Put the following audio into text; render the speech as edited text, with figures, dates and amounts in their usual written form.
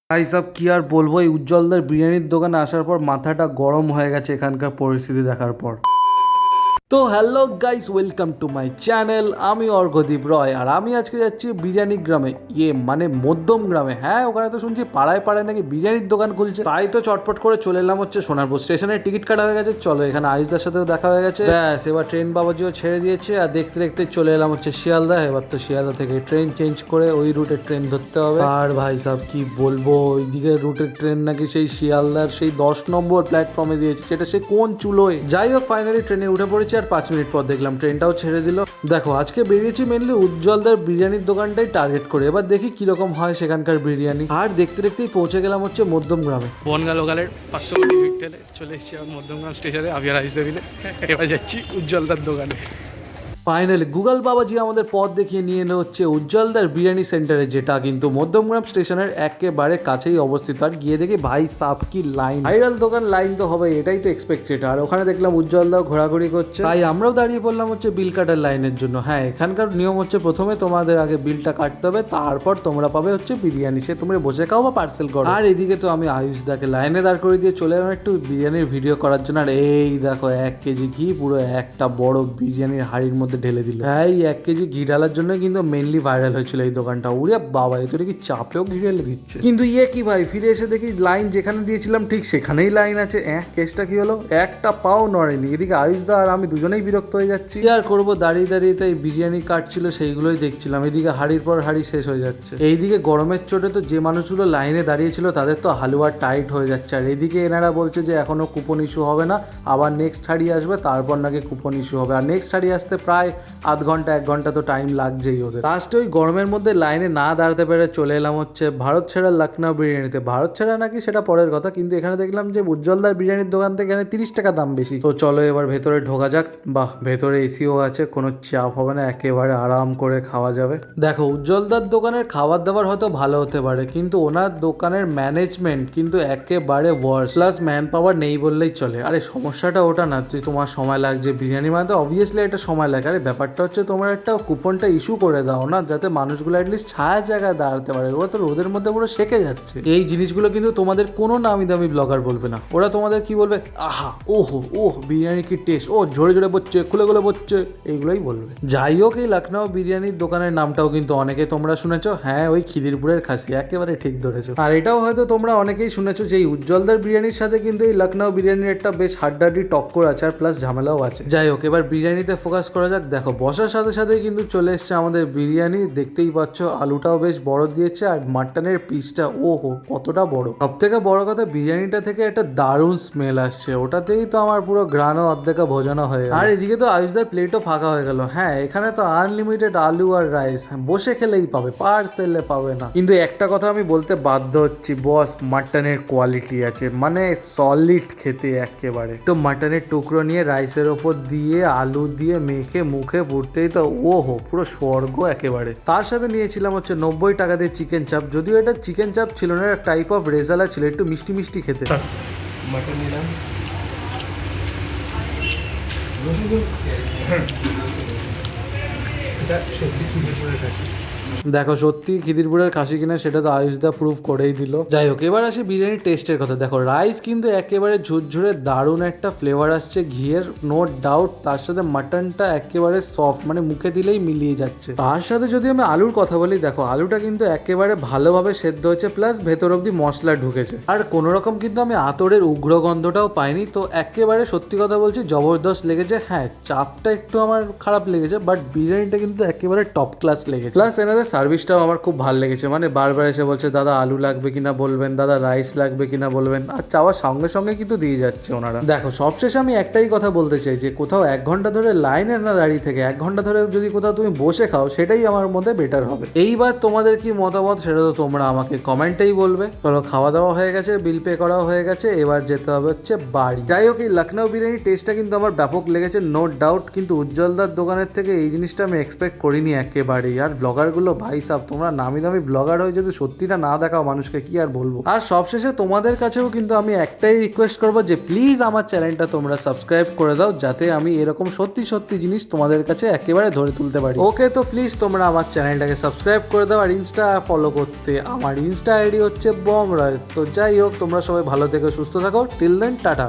ভাই সাব কি আর বলবো, এই উজ্জ্বলদার বিরিয়ানির দোকানে আসার পর মাথাটা গরম হয়ে গেছে এখানকার পরিস্থিতি দেখার পর। তো hello guys, welcome to my channel. আমি অর্ঘদীপ রয়, আর আমি আজকে যাচ্ছি বিরিয়ানি গ্রামে, মানে মধ্যম গ্রামে। হ্যাঁ, ওখানে তো শুনছি পাড়ায় পাড়ায় নাকি বিরিয়ানির দোকান খুলছে, তাই তো চটপট করে চলে এলাম হচ্ছে সোনারপুর স্টেশনে। টিকিট কাটা হয়ে গেছে, চলো এখানে আয়ুষদার সাথেও দেখা হয়ে গেছে। ব্যাস, এবার ট্রেন বাবাজিও ছেড়ে দিয়েছে, আর দেখতে দেখতে চলে এলাম হচ্ছে শিয়ালদা। এবার তো শিয়ালদা থেকে ট্রেন চেঞ্জ করে ওই রুটের ট্রেন ধরতে হবে। আর ভাই সাহেব কি বলবো, ওইদিকে রুটের ট্রেন নাকি সেই শিয়ালদার সেই 10 নম্বর প্ল্যাটফর্মে দিয়েছে, সেটা সে কোন চুলোয়। যাই হোক, ফাইনালি ট্রেনে উঠে পড়েছি, আর 5 মিনিট পর দেখলাম ট্রেনটাও ছেড়ে দিল। দেখো, আজকে বেরিয়েছি মেনলি উজ্জ্বলদার বিরিয়ানির দোকানটাই টার্গেট করে। এবার দেখি কিরকম হয় সেখানকার বিরিয়ানি। আর দেখতে দেখতেই পৌঁছে গেলাম হচ্ছে মধ্যম গ্রামে। বনগা লোকালের 500 কোটি ভিক্টেলে চলে এসেছি আমার মধ্যমগ্রাম স্টেশনে। আমি আর আইসদেবিলে এবার যাচ্ছি উজ্জ্বলদার দোকানে। ফাইনালি গুগল বাবাজি আমাদের পথ দেখিয়ে নিয়ে এলো হচ্ছে উজ্জ্বলদার বিরিয়ানি সেন্টারে, যেটা কিন্তু মধ্যমগ্রাম স্টেশনের একেবারে কাছেই অবস্থিত। আর গিয়ে দেখি ভাই সাপ কি লাইন, ভাইরাল দোকান, লাইন তো হবে, এটাই তো এক্সপেক্টেড। আর ওখানে দেখলাম উজ্জ্বলদাও ঘোরাঘুরি করছে, তাই আমরাও দাঁড়িয়ে পড়লাম হচ্ছে বিল কাটার লাইনের জন্য। হ্যাঁ, এখানকার নিয়ম হচ্ছে প্রথমে তোমাদের আগে বিলটা কাটতে হবে, তারপর তোমরা পাবে হচ্ছে বিরিয়ানি, সে তোমরা বসে খাও বা পার্সেল করো। আর এদিকে তো আমি আয়ুষদাকে লাইনে দাঁড় করে দিয়ে চলে এলাম একটু বিরিয়ানির ভিডিও করার জন্য। আর এই দেখো, 1 কেজি ঘি পুরো একটা বড় বিরিয়ানির হাঁড়ির মধ্যে ঢেলে দিল। হ্যাঁ, এই 1 কেজি ঘি ঢালার জন্য কিন্তু মেনলি ভাইরাল হয়েছিল এই দোকানটা। উড়ে বাবা, এ তো কি চাপেও ঘি ঢেলে দিচ্ছে। কিন্তু কি ভাই, ফিরে এসে দেখি লাইন যেখানে দিয়েছিলাম ঠিক সেখানেই লাইন আছে। কেসটা কি হলো, একটা পাও নড়েনি। এদিকে আয়ুষদা আর আমি দুজনেই বিরক্ত হয়ে যাচ্ছি। কি আর করবো, দাঁড়িয়ে দাঁড়িয়ে তাই বিরিয়ানি কাটছিল সেইগুলোই দেখছিলাম। এদিকে হাঁড়ির পর হাঁড়ি শেষ হয়ে যাচ্ছে। এইদিকে গরমের চোটে তো যে মানুষগুলো লাইনে দাঁড়িয়েছিল তাদের তো হালুয়া টাইট হয়ে যাচ্ছে। আর এদিকে এনারা বলছে যে এখনো কুপন ইস্যু হবে না, আবার নেক্সট হাঁড়ি আসবে, তারপর নাকি কুপন ইস্যু হবে। আর নেক্সট হাঁড়ি আসতে প্রায় আধ ঘন্টা 1 ঘন্টা তো টাইম লাগছেই ওদের। লাস্টে ওই গরমের মধ্যে লাইনে না দাঁড়াতে পেরে চলে এলাম হচ্ছে ভারত ছেড়া লখনৌ বিরিয়ানিতে। ভারত ছেড়া নাকি সেটা পরের কথা, কিন্তু এখানে দেখলাম যে উজ্জ্বলদার বিরিয়ানির দোকান থেকে এখানে 30 টাকা দাম বেশি। তো চলো এবার ভেতরে ঢোকা যাক। বাহ, ভেতরে এসিও আছে, কোনো চাপ হবে না, একেবারে আরাম করে খাওয়া যাবে। দেখো, উজ্জ্বলদার দোকানের খাবার দাবার হয়তো ভালো হতে পারে, কিন্তু ওনার দোকানের ম্যানেজমেন্ট কিন্তু একেবারে ওয়ার্স। প্লাস ম্যান পাওয়ার নেই বললেই চলে। আরে সমস্যাটা ওটা না, তোমার সময় লাগছে বিরিয়ানি মানে তো অবভিয়াসলি একটা সময় লাগে। আরে ব্যাপারটা হচ্ছে তোমার একটা কুপনটা ইস্যু করে দাও না, যাতে মানুষগুলো অ্যাটলিস্ট ছায়া জায়গায় দাঁড়াতে পারে। ওরা তো রোদের মধ্যে পুরো সেকে যাচ্ছে। এই জিনিসগুলো কিন্তু তোমাদের কোনো নামি দামি ব্লগার বলবে না। ওরা তোমাদের কি বলবে, আহা ওহো ওহ বিরিয়ানি কি টেস্ট, ও ঝরে ঝরে পড়ছে, খুলে খুলে পড়ছে, এইগুলোই বলবে। যাই হোক, এই লখনৌ বিরিয়ানির দোকানের নামটাও কিন্তু অনেকে তোমরা শুনেছো। হ্যাঁ, ওই খিদিরপুরের খাসি, একেবারে ঠিক ধরেছো। আর এটাও হয়তো তোমরা অনেকেই শুনেছো যে এই উজ্জ্বলদার বিরিয়ানির সাথে কিন্তু এই লখনৌ বিরিয়ানির একটা বেশ হাড্ডাহাড্ডি টক্কর আছে, আর প্লাস ঝামেলাও আছে। যাই হোক, এবার বিরিয়ানিতে ফোকাস করা যাক। দেখো, বসার সাথে সাথে কিন্তু চলে এসছে আমাদের বিরিয়ানি। দেখতেই পাচ্ছ আলুটাও বেশ বড় দিয়েছে, আর মাটনের পিসটা ওহো কতটা বড়। সব থেকে বড় কথা, বিরিয়ানিটা থেকে একটা দারুণ স্মেল আসছে, ওটাতেই তো আমার পুরো ঘ্রাণও অর্ধেকা ভোজানো হয়ে গেল। আর এদিকে তো আয়ুষদার প্লেটও ফাঁকা হয়ে গেল। হ্যাঁ, এখানে তো আনলিমিটেড আলু আর রাইস, বসে খেলেই পাবে, পার্সেলে পাবে না। কিন্তু একটা কথা আমি বলতে বাধ্য হচ্ছি, বস, মাটনের কোয়ালিটি আছে, মানে সলিড খেতে একেবারে। তো মাটনের টুকরো নিয়ে রাইসের ওপর দিয়ে আলু দিয়ে মেখে মুখে পুড়তেই তো ওহো পুরো স্বর্গ একেবারে। তার সাথে নিয়েছিলাম হচ্ছে 90 টাকা দিয়ে চিকেন চাপ। যদিও এটা চিকেন চাপ ছিল না, একটা টাইপ অফ রেজালা ছিল, একটু মিষ্টি মিষ্টি খেতে। মাটন নিলাম। এটা সত্যি খিদিরপুরের কাছে। দেখো, সত্যি খিদিরপুরের খাসি কিনা সেটা তো আয়ুষদা প্রুফ করেই দিল। যাই হোক, এবার আসি বিরিয়ানির টেস্টের কথা। দেখো, রাইস কিন্তু একেবারে ঝুরঝুরে দারুণ একটা ফ্লেভার আসছে ঘিয়ের, নো ডাউট। তার সাথে মাটনটা একেবারে সফট, মানে মুখে দিলেই মিলিয়ে যাচ্ছে। তার সাথে যদি আমি আলুর কথা বলি, দেখো আলুটা কিন্তু একেবারে ভালোভাবে সেদ্ধ হয়েছে, প্লাস ভেতর অব্দি মশলা ঢুকেছে। আর কোনো রকম কিন্তু আমি আতরের উগ্র গন্ধটাও পাইনি। তো একেবারে সত্যি কথা বলছি, জবরদস্ত লেগেছে। হ্যাঁ, চাপটা একটু আমার খারাপ লেগেছে, বাট বিরিয়ানিটা কিন্তু একেবারে টপ ক্লাস লেগেছে। প্লাস এনাদের সার্ভিসটাও আমার খুব ভালো লেগেছে। মানে বারবার এসে বলছে, দাদা আলু লাগবে কিনা বলবেন, দাদা রাইস লাগবে কিনা বলবেন, আর চাওয়ার সঙ্গে সঙ্গে কিন্তু দিয়ে যাচ্ছে ওনারা। দেখো, সবশেষে আমি একটাই কথা বলতে চাই, যে কোথাও 1 ঘন্টা ধরে লাইনে না দাঁড়িয়ে থেকে 1 ঘন্টা ধরে যদি কোথাও তুমি বসে খাও, সেটাই আমার মধ্যে বেটার হবে। এইবার তোমাদের কি মতামত সেটা তো তোমরা আমাকে কমেন্টেই বলবে। চলো, খাওয়া দাওয়া হয়ে গেছে, বিল পে করাও হয়ে গেছে, এবার যেতে হবে হচ্ছে বাড়ি। যাই হোক, এই লখনৌ বিরিয়ানির টেস্টটা কিন্তু আমার ব্যাপক লেগেছে, নো ডাউট। কিন্তু উজ্জ্বলদার দোকানের থেকে এই জিনিসটা আমি এক্সপেক্ট করিনি একেবারেই। আর ব্লগারগুলো ভাই সাহেব তোমরা নামি দামি ব্লগার হয়ে যদি সত্যিটা না দেখাও মানুষকে, কি আর বলবো। আর সবশেষে তোমাদের কাছেও কিন্তু আমি একটাই রিকোয়েস্ট করবো যে প্লিজ আমার চ্যানেলটা তোমরা সাবস্ক্রাইব করে দাও, যাতে আমি এরকম সত্যি সত্যি জিনিস তোমাদের কাছে একেবারে ধরে তুলতে পারি। ওকে, তো প্লিজ তোমরা আমার চ্যানেলটাকে সাবস্ক্রাইব করে দাও আর ইনস্টা ফলো করতে আমার ইনস্টা আইডি হচ্ছে বং রয়। তো যাই হোক, তোমরা সবাই ভালো থেকো, সুস্থ থাকো। Till then, tata.